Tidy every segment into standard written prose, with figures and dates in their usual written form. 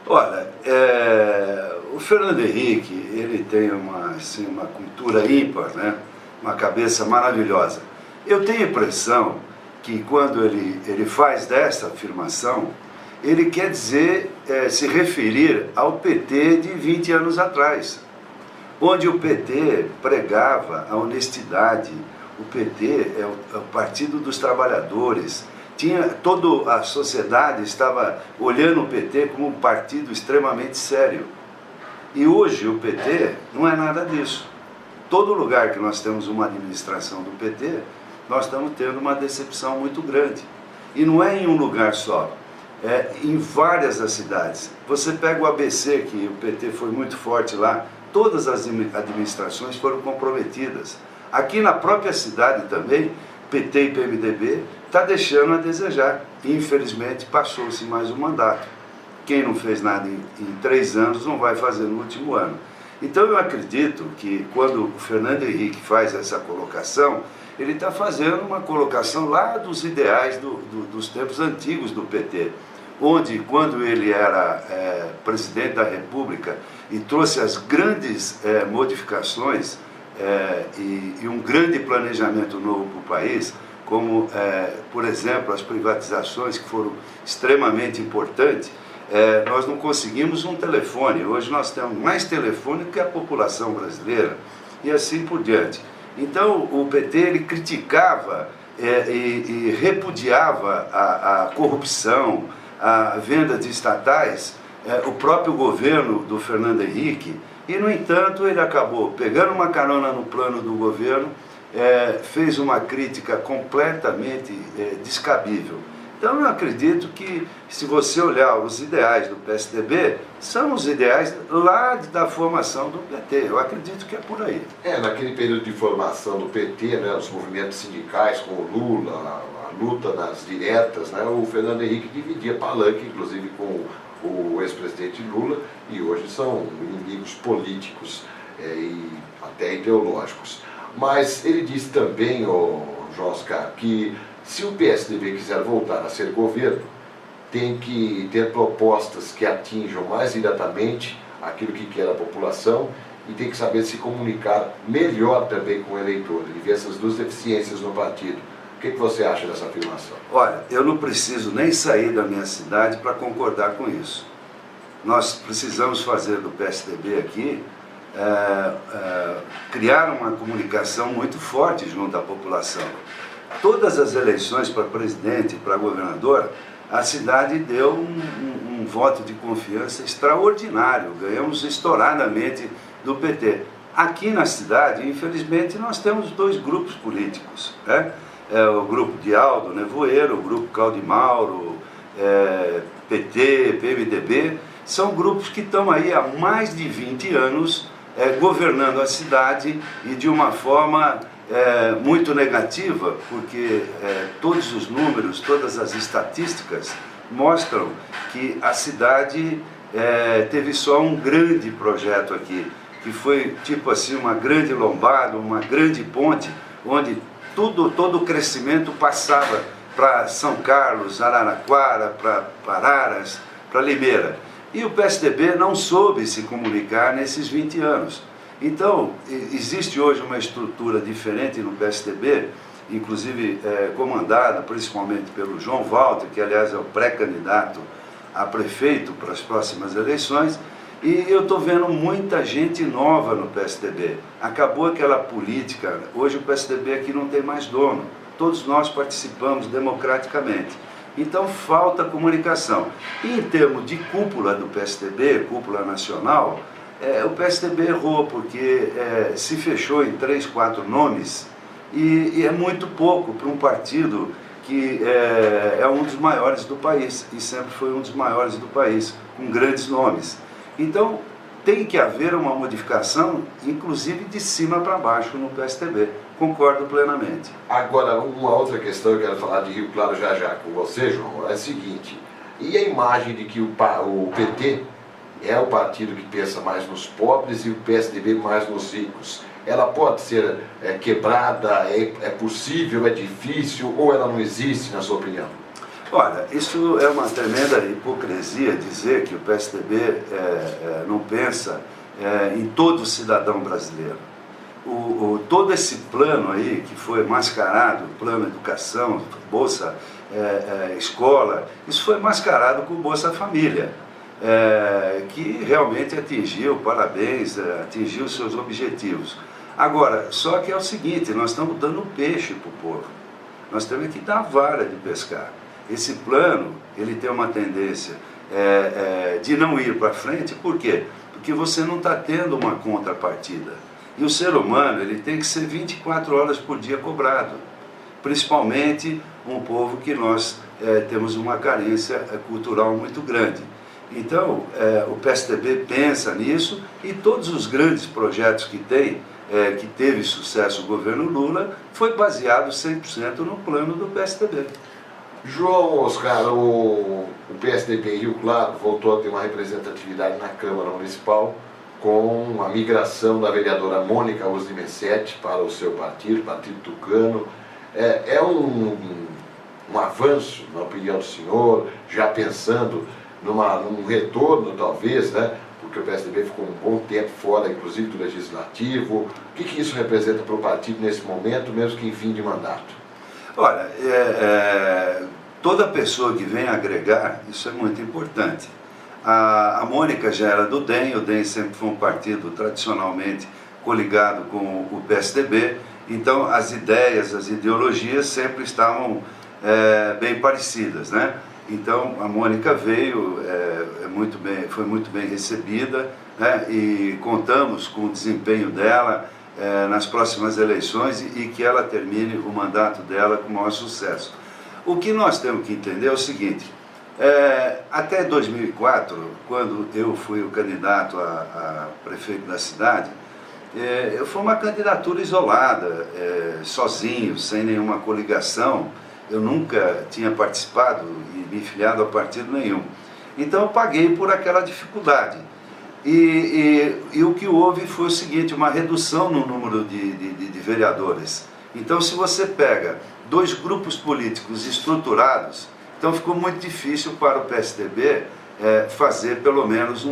Olha, o Fernando Henrique, ele tem uma cultura ímpar, né? Uma cabeça maravilhosa. Eu tenho a impressão que quando ele faz dessa afirmação, ele quer dizer, se referir ao PT de 20 anos atrás, onde o PT pregava a honestidade. O PT é o Partido dos Trabalhadores. Toda a sociedade estava olhando o PT como um partido extremamente sério. E hoje o PT não é nada disso. Todo lugar que nós temos uma administração do PT, nós estamos tendo uma decepção muito grande. E não é em um lugar só, é em várias das cidades. Você pega o ABC, que o PT foi muito forte lá, todas as administrações foram comprometidas. Aqui na própria cidade também, PT e PMDB está deixando a desejar. Infelizmente, passou-se mais um mandato. Quem não fez nada em 3 anos não vai fazer no último ano. Então eu acredito que quando o Fernando Henrique faz essa colocação, ele está fazendo uma colocação lá dos ideais dos tempos antigos do PT, onde quando ele era presidente da República e trouxe as grandes modificações e um grande planejamento novo para o país, como, por exemplo, as privatizações que foram extremamente importantes, nós não conseguimos um telefone. Hoje nós temos mais telefone que a população brasileira e assim por diante. Então o PT ele criticava e repudiava a corrupção, a venda de estatais, o próprio governo do Fernando Henrique, e no entanto ele acabou pegando uma carona no plano do governo, fez uma crítica completamente descabível. Então eu acredito que se você olhar os ideais do PSDB, são os ideais lá da formação do PT. Eu acredito que é por aí. Naquele período de formação do PT, né, os movimentos sindicais com o Lula, a luta nas diretas, né, o Fernando Henrique dividia palanque, inclusive com o ex-presidente Lula, e hoje são inimigos políticos e até ideológicos. Mas ele disse também, João Oscar, que se o PSDB quiser voltar a ser governo, tem que ter propostas que atinjam mais diretamente aquilo que quer a população e tem que saber se comunicar melhor também com o eleitor. Ele vê essas duas deficiências no partido. O que você acha dessa afirmação? Olha, eu não preciso nem sair da minha cidade para concordar com isso. Nós precisamos fazer do PSDB aqui criar uma comunicação muito forte junto à população. Todas as eleições para presidente e para governador, a cidade deu um voto de confiança extraordinário, ganhamos estouradamente do PT. Aqui na cidade, infelizmente, nós temos 2 grupos políticos, né? O grupo de Aldo Nevoeiro, o grupo Caldimauro, PT, PMDB, são grupos que estão aí há mais de 20 anos governando a cidade e de uma forma muito negativa, porque todos os números, todas as estatísticas mostram que a cidade teve só um grande projeto aqui, que foi tipo assim uma grande lombada, uma grande ponte, onde todo o crescimento passava para São Carlos, Araraquara, para Araras, para Limeira. E o PSDB não soube se comunicar nesses 20 anos. Então, existe hoje uma estrutura diferente no PSDB, inclusive comandada principalmente pelo João Walter, que aliás é o pré-candidato a prefeito para as próximas eleições, e eu estou vendo muita gente nova no PSDB. Acabou aquela política, hoje o PSDB aqui não tem mais dono, todos nós participamos democraticamente. Então falta comunicação. E em termos de cúpula do PSDB, cúpula nacional, o PSDB errou, porque se fechou em 3, 4 nomes, e é muito pouco para um partido que é um dos maiores do país, e sempre foi um dos maiores do país, com grandes nomes. Então, tem que haver uma modificação, inclusive de cima para baixo no PSDB. Concordo plenamente. Agora, uma outra questão que eu quero falar de Rio Claro já com você, João, é a seguinte: e a imagem de que o PT é o partido que pensa mais nos pobres e o PSDB mais nos ricos? Ela pode ser quebrada, é possível, é difícil, ou ela não existe, na sua opinião? Olha, isso é uma tremenda hipocrisia dizer que o PSDB não pensa em todo cidadão brasileiro. Todo esse plano aí, que foi mascarado, plano educação, Bolsa Escola, isso foi mascarado com Bolsa Família, que realmente atingiu, parabéns, atingiu seus objetivos. Agora, só que é o seguinte, nós estamos dando peixe para o povo, nós temos que dar vara de pescar. Esse plano, ele tem uma tendência de não ir para frente, por quê? Porque você não está tendo uma contrapartida. E o ser humano, ele tem que ser 24 horas por dia cobrado, principalmente um povo que nós temos uma carência cultural muito grande. Então, o PSDB pensa nisso e todos os grandes projetos que tem, que teve sucesso o governo Lula, foi baseado 100% no plano do PSDB. João Oscar, o PSDB Rio Claro voltou a ter uma representatividade na Câmara Municipal com a migração da vereadora Mônica Uzzi Messetti para o seu partido, Partido Tucano. É um avanço, na opinião do senhor, já pensando num retorno, talvez, né? Porque o PSDB ficou um bom tempo fora, inclusive, do Legislativo. O que isso representa para o partido nesse momento, mesmo que em fim de mandato? Olha, toda pessoa que vem agregar, isso é muito importante. A Mônica já era do DEM, o DEM sempre foi um partido tradicionalmente coligado com o PSDB, então as ideias, as ideologias sempre estavam bem parecidas, né? Então a Mônica veio, foi muito bem recebida, né? E contamos com o desempenho dela nas próximas eleições e que ela termine o mandato dela com o maior sucesso. O que nós temos que entender é o seguinte, até 2004, quando eu fui o candidato a prefeito da cidade, foi uma candidatura isolada, sozinho, sem nenhuma coligação. Eu nunca tinha participado e me filiado a partido nenhum. Então eu paguei por aquela dificuldade. E o que houve foi o seguinte, uma redução no número de vereadores. Então, se você pega dois grupos políticos estruturados, então ficou muito difícil para o PSDB fazer pelo menos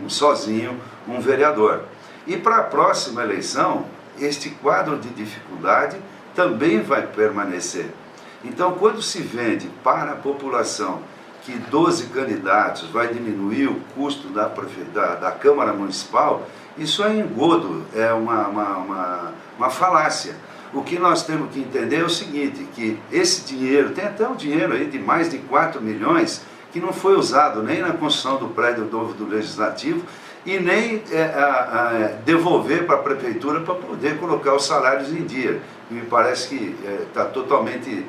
sozinho um vereador. E para a próxima eleição, este quadro de dificuldade também vai permanecer. Então, quando se vende para a população que 12 candidatos vai diminuir o custo da Câmara Municipal, isso é engodo, é uma falácia. O que nós temos que entender é o seguinte, que esse dinheiro, tem até um dinheiro aí de mais de 4 milhões, que não foi usado nem na construção do prédio novo do Legislativo, e nem devolver para a Prefeitura para poder colocar os salários em dia. E me parece que está totalmente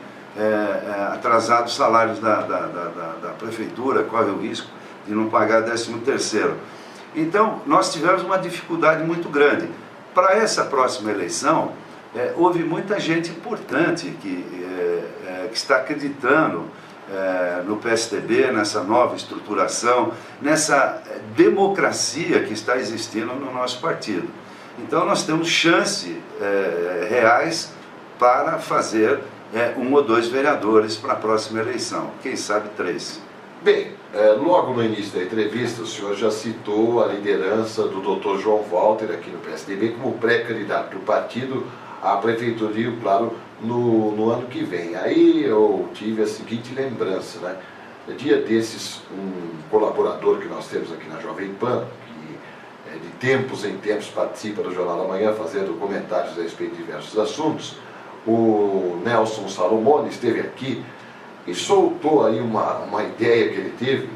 atrasado os salários da Prefeitura, corre o risco de não pagar 13º. Então, nós tivemos uma dificuldade muito grande. Para essa próxima eleição, houve muita gente importante que está acreditando no PSDB, nessa nova estruturação, nessa democracia que está existindo no nosso partido. Então nós temos chance reais para fazer 1 ou 2 vereadores para a próxima eleição, quem sabe 3. Bem, logo no início da entrevista o senhor já citou a liderança do Dr. João Walter aqui no PSDB como pré-candidato do partido à Prefeitura de Rio Claro no ano que vem. Aí eu tive a seguinte lembrança, né? Dia desses, um colaborador que nós temos aqui na Jovem Pan, que de tempos em tempos participa do Jornal da Manhã, fazendo comentários a respeito de diversos assuntos, o Nelson Salomone esteve aqui e soltou aí uma ideia que ele teve,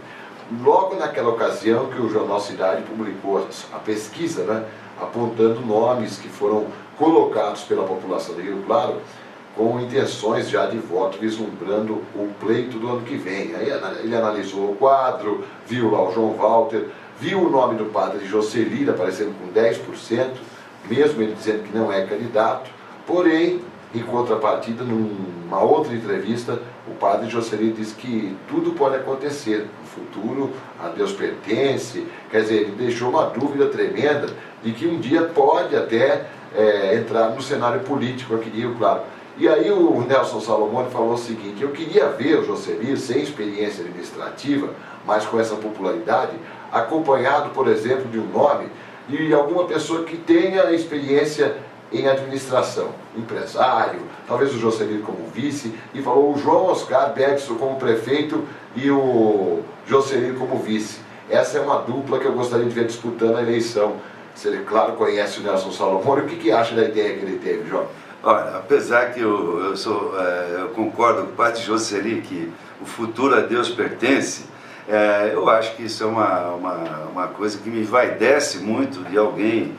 logo naquela ocasião que o Jornal Cidade publicou a pesquisa, né? Apontando nomes que foram colocados pela população de Rio Claro com intenções já de voto, vislumbrando o pleito do ano que vem. Aí ele analisou o quadro, viu lá o João Walter, viu o nome do padre Jocelyn aparecendo com 10%, mesmo ele dizendo que não é candidato, porém, em contrapartida, numa outra entrevista, o padre Jocelyn disse que tudo pode acontecer no futuro, a Deus pertence, quer dizer, ele deixou uma dúvida tremenda de que um dia pode até entrar no cenário político aqui de Rio Claro. E aí o Nelson Salomone falou o seguinte: eu queria ver o Josely sem experiência administrativa, mas com essa popularidade, acompanhado, por exemplo, de um nome de alguma pessoa que tenha experiência em administração, empresário, talvez o Josely como vice, e falou o João Oscar Bergson como prefeito e o Josely como vice. Essa é uma dupla que eu gostaria de ver disputando a eleição. Você, claro, conhece o Nelson Salomone. O que acha da ideia que ele teve, João? Olha, apesar que eu concordo com o padre Josely que o futuro a Deus pertence, eu acho que isso é uma coisa que me envaidece muito de alguém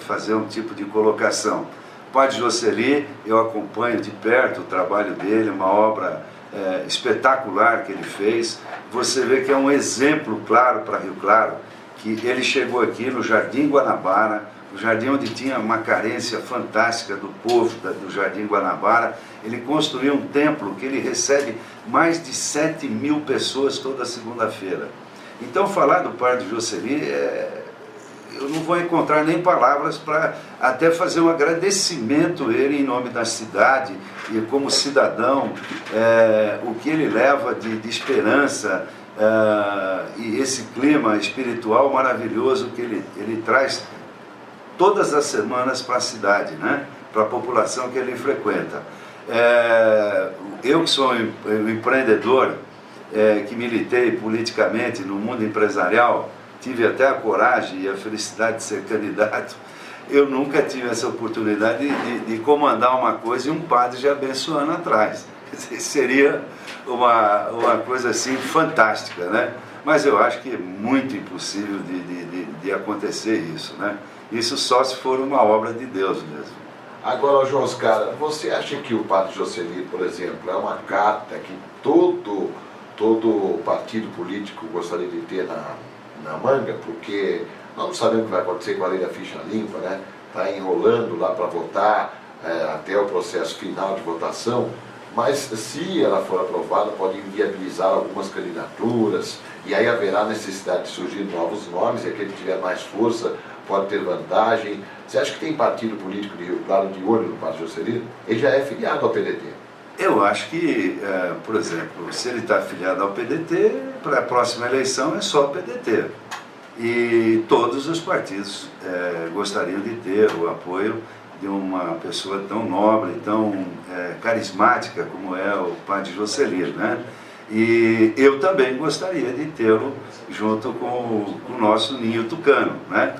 fazer um tipo de colocação. O padre Josely, eu acompanho de perto o trabalho dele, uma obra espetacular que ele fez. Você vê que é um exemplo claro para Rio Claro, que ele chegou aqui no Jardim Guanabara, o jardim onde tinha uma carência fantástica do povo do Jardim Guanabara. Ele construiu um templo que ele recebe mais de 7.000 pessoas toda segunda-feira. Então falar do padre Josely, eu não vou encontrar nem palavras para até fazer um agradecimento a ele em nome da cidade e como cidadão, o que ele leva de esperança e esse clima espiritual maravilhoso que ele traz todas as semanas para a cidade, né? Para a população que ele frequenta. Eu que sou um empreendedor, que militei politicamente no mundo empresarial, tive até a coragem e a felicidade de ser candidato, eu nunca tive essa oportunidade de comandar uma coisa e um padre já abençoando atrás. Seria uma coisa assim fantástica, né? Mas eu acho que é muito impossível de acontecer isso, né? Isso só se for uma obra de Deus mesmo. Agora, João Oscar, você acha que o padre Josely, por exemplo, é uma carta que todo partido político gostaria de ter na manga? Porque nós não sabemos o que vai acontecer com a lei da ficha limpa, né? Está enrolando lá para votar, até o processo final de votação, mas se ela for aprovada pode inviabilizar algumas candidaturas, e aí haverá necessidade de surgir novos nomes, e aquele que tiver mais força pode ter vantagem. Você acha que tem partido político de Rio Claro de olho no padre Josely? Ele já é filiado ao PDT. Eu acho que, por exemplo, se ele está afiliado ao PDT, para a próxima eleição é só o PDT. E todos os partidos gostariam de ter o apoio de uma pessoa tão nobre, tão carismática como é o padre Josely, né? E eu também gostaria de tê-lo junto com o nosso ninho tucano, né?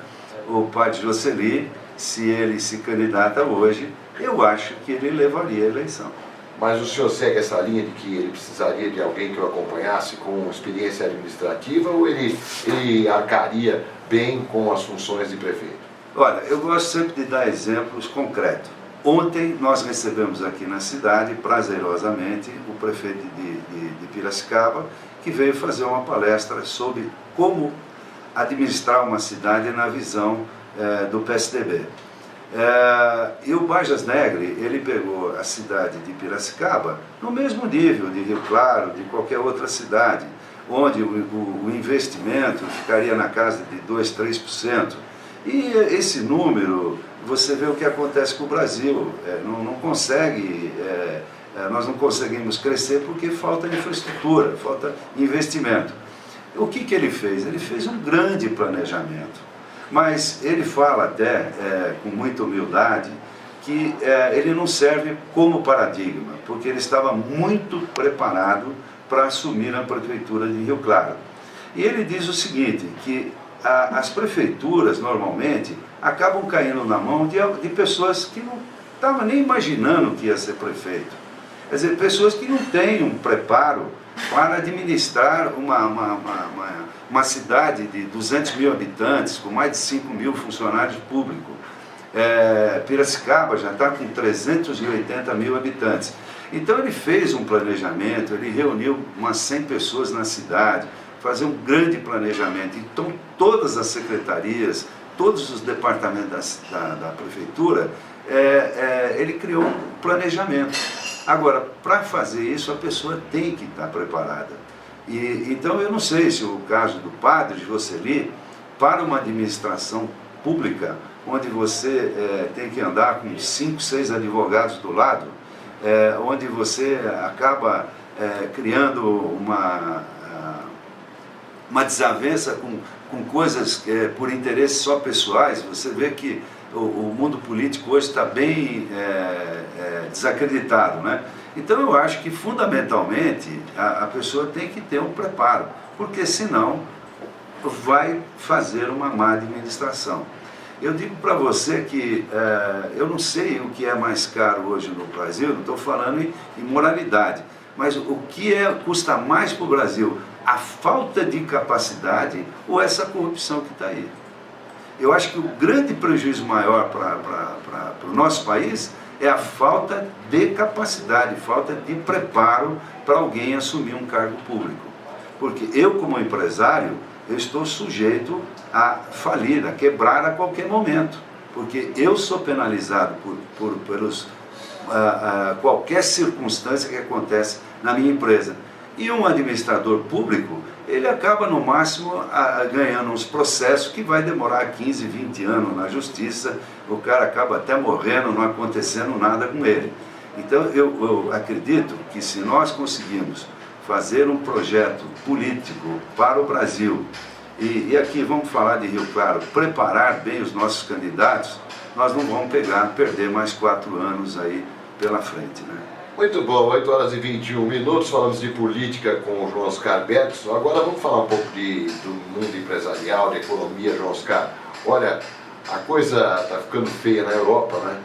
O padre Josely, se ele se candidata hoje, eu acho que ele levaria a eleição. Mas o senhor segue essa linha de que ele precisaria de alguém que o acompanhasse com experiência administrativa, ou ele arcaria bem com as funções de prefeito? Olha, eu gosto sempre de dar exemplos concretos. Ontem nós recebemos aqui na cidade, prazerosamente, o prefeito de Piracicaba, que veio fazer uma palestra sobre como administrar uma cidade na visão do PSDB. E o Bajas Negri, ele pegou a cidade de Piracicaba no mesmo nível de Rio Claro, de qualquer outra cidade, onde o investimento ficaria na casa de 2%, 3%. E esse número, você vê o que acontece com o Brasil, nós não conseguimos crescer porque falta infraestrutura, falta investimento. O que ele fez? Ele fez um grande planejamento, mas ele fala até, com muita humildade, que ele não serve como paradigma, porque ele estava muito preparado para assumir a prefeitura de Rio Claro. E ele diz o seguinte, que as prefeituras, normalmente, acabam caindo na mão de pessoas que não estavam nem imaginando que ia ser prefeito. Quer dizer, pessoas que não têm um preparo para administrar uma cidade de 200 mil habitantes, com mais de 5 mil funcionários públicos. Piracicaba já está com 380 mil habitantes. Então ele fez um planejamento, ele reuniu umas 100 pessoas na cidade, fazer um grande planejamento. Então todas as secretarias, todos os departamentos da prefeitura, ele criou um planejamento. Agora, para fazer isso, a pessoa tem que estar preparada. Então eu não sei se o caso do padre Josely, para uma administração pública, onde você tem que andar com 5, 6 advogados do lado, onde você acaba criando uma desavença com coisas por interesses só pessoais. Você vê que o mundo político hoje está bem desacreditado, né? Então eu acho que fundamentalmente a pessoa tem que ter um preparo, porque senão vai fazer uma má administração. Eu digo para você que eu não sei o que é mais caro hoje no Brasil, não estou falando em moralidade, mas o que custa mais para o Brasil, a falta de capacidade ou essa corrupção que está aí. Eu acho que o grande prejuízo maior para o nosso país é a falta de capacidade, falta de preparo para alguém assumir um cargo público. Porque eu, como empresário, eu estou sujeito a falir, a quebrar a qualquer momento. Porque eu sou penalizado pelos qualquer circunstância que acontece na minha empresa. E um administrador público, ele acaba no máximo ganhando uns processos que vai demorar 15, 20 anos na justiça, o cara acaba até morrendo, não acontecendo nada com ele. Então eu acredito que se nós conseguirmos fazer um projeto político para o Brasil, e aqui vamos falar de Rio Claro, preparar bem os nossos candidatos, nós não vamos perder mais 4 anos aí pela frente, né? Muito bom, 8 horas e 21 minutos, falamos de política com o João Oscar Bertos. Agora vamos falar um pouco do mundo empresarial, de economia, João Oscar. Olha, a coisa está ficando feia na Europa, né?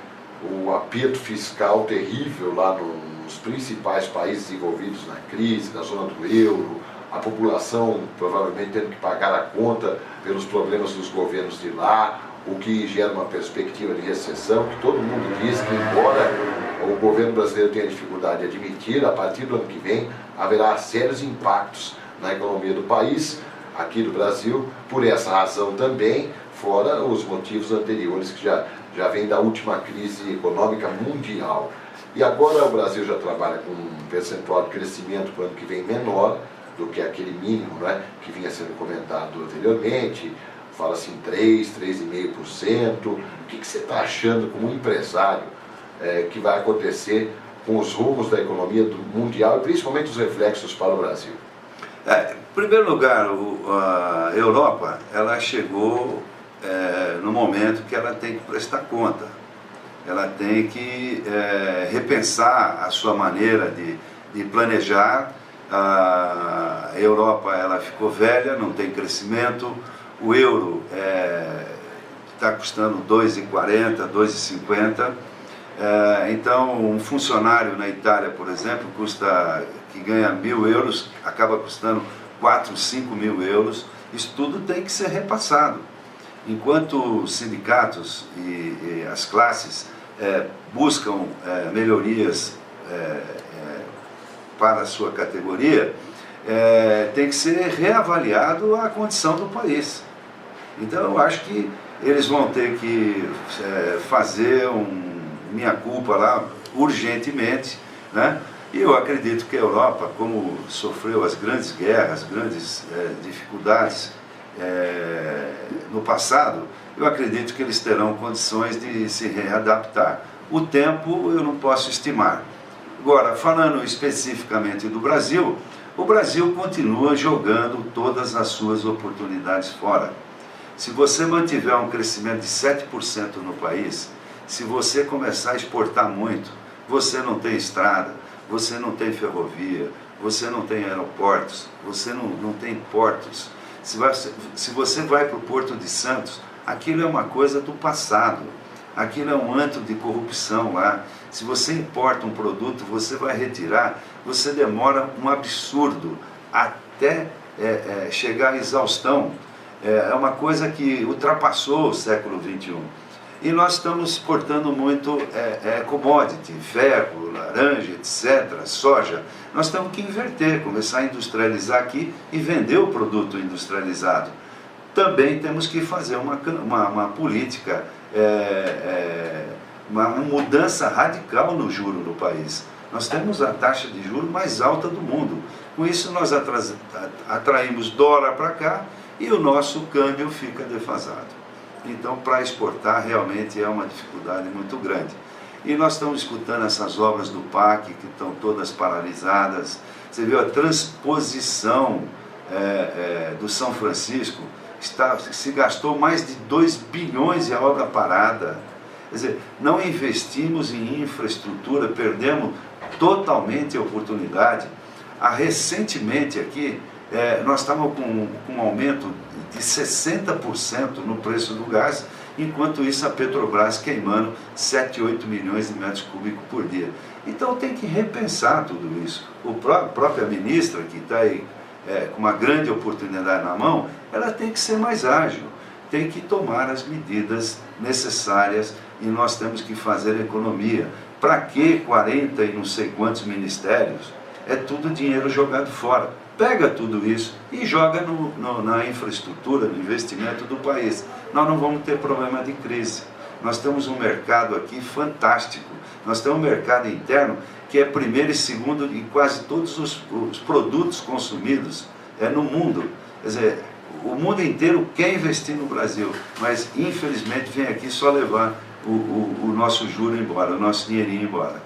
O aperto fiscal terrível lá nos principais países envolvidos na crise, na zona do euro, a população provavelmente tendo que pagar a conta pelos problemas dos governos de lá, o que gera uma perspectiva de recessão, que todo mundo diz que, embora o governo brasileiro tenha dificuldade de admitir, a partir do ano que vem haverá sérios impactos na economia do país, aqui do Brasil, por essa razão também, fora os motivos anteriores que já vêm da última crise econômica mundial. E agora o Brasil já trabalha com um percentual de crescimento para o ano que vem menor do que aquele mínimo, né, que vinha sendo comentado anteriormente. Fala-se em 3, 3,5%. O que você está achando como empresário que vai acontecer com os rumos da economia mundial e principalmente os reflexos para o Brasil? Em primeiro lugar, a Europa ela chegou no momento que ela tem que prestar conta. Ela tem que repensar a sua maneira de planejar. A Europa ela ficou velha, não tem crescimento. O euro está custando 2,40, 2,50. Então, um funcionário na Itália, por exemplo, que ganha 1.000 euros, acaba custando 4, 5 mil euros. Isso tudo tem que ser repassado. Enquanto os sindicatos e as classes buscam melhorias para a sua categoria, tem que ser reavaliado a condição do país. Então eu acho que eles vão ter que fazer minha culpa lá urgentemente, né? E eu acredito que a Europa, como sofreu as grandes guerras, grandes dificuldades no passado, eu acredito que eles terão condições de se readaptar. O tempo eu não posso estimar. Agora, falando especificamente do Brasil, o Brasil continua jogando todas as suas oportunidades fora. Se você mantiver um crescimento de 7% no país, se você começar a exportar muito, você não tem estrada, você não tem ferrovia, você não tem aeroportos, você não tem portos. Se você vai para o Porto de Santos, aquilo é uma coisa do passado, aquilo é um antro de corrupção lá. Se você importa um produto, você vai retirar, você demora um absurdo até chegar à exaustão. É uma coisa que ultrapassou o século XXI. E nós estamos exportando muito commodity, ferro, laranja, etc., soja. Nós temos que inverter, começar a industrializar aqui e vender o produto industrializado. Também temos que fazer uma política, uma mudança radical no juro no país. Nós temos a taxa de juros mais alta do mundo. Com isso nós atraímos dólar para cá e o nosso câmbio fica defasado. Então, para exportar, realmente é uma dificuldade muito grande. E nós estamos escutando essas obras do PAC, que estão todas paralisadas. Você viu a transposição do São Francisco, se gastou mais de 2 bilhões e a obra parada. Quer dizer, não investimos em infraestrutura, perdemos totalmente a oportunidade. Recentemente aqui, nós estávamos com um aumento de 60% no preço do gás, enquanto isso a Petrobras queimando 7, 8 milhões de metros cúbicos por dia. Então tem que repensar tudo isso. A própria ministra, que está aí com uma grande oportunidade na mão, ela tem que ser mais ágil, tem que tomar as medidas necessárias e nós temos que fazer economia. Para que 40 e não sei quantos ministérios? É tudo dinheiro jogado fora. Pega tudo isso e joga na infraestrutura, no investimento do país. Nós não vamos ter problema de crise. Nós temos um mercado aqui fantástico. Nós temos um mercado interno que é primeiro e segundo em quase todos os produtos consumidos no mundo. Quer dizer, o mundo inteiro quer investir no Brasil, mas infelizmente vem aqui só levar o nosso juro embora, o nosso dinheirinho embora.